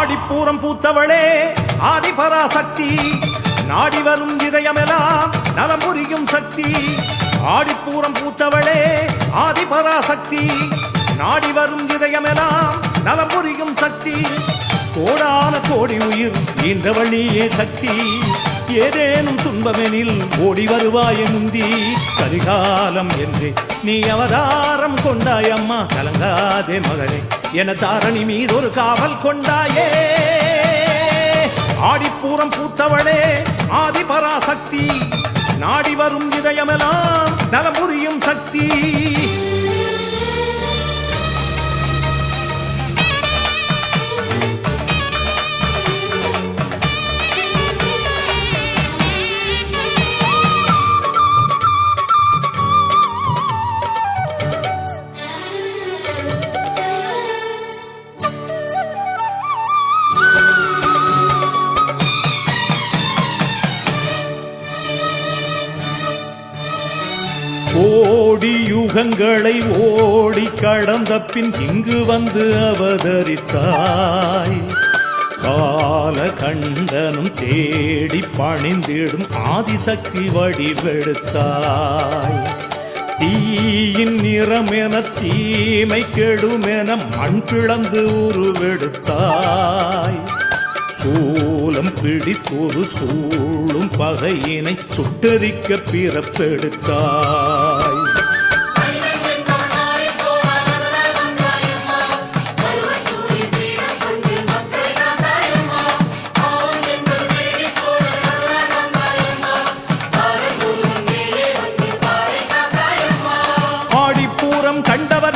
ஆடிப்பூரம் பூத்தவளே ஆதிபராசக்தி, நாடி வரும் இதயமெல்லாம் நலம் புரியும் சக்தி. ஆடிப்பூரம் பூத்தவளே ஆதிபராசக்தி, நாடி வரும் இதயமெல்லாம் நலம் புரியும் சக்தி. கோடான கோடி உயிர் ஈன்றவழியே சக்தி, ஏதேனும் துன்பமெனில் ஓடி வருவாய முந்தி. கரிகாலம் என்று நீ அவதாரம் கொண்டாய் அம்மா, கலங்காதே மகனே என தாரணி மீதொரு காவல் கொண்டாயே. ஆடிப்பூரம் பூத்தவளே ஆதிபராசக்தி, நாடி வரும் இதயமெல்லாம் நலம் புரியும் சக்தி. கோடி யுகங்களை ஓடி கடந்த பின் இங்கு வந்து அவதரித்தாய். கால கண்டனும் தேடி பணிந்திடும் ஆதிசக்தி வடிவெடுத்தாய். தீயின் நிறமென தீமை கெடுமென மண் பிளந்து உருவெடுத்தாய். சூலம் பிடித்தொரு சூழும் பகையினை சுட்டரிக்க பிறப்பெடுத்தாய்.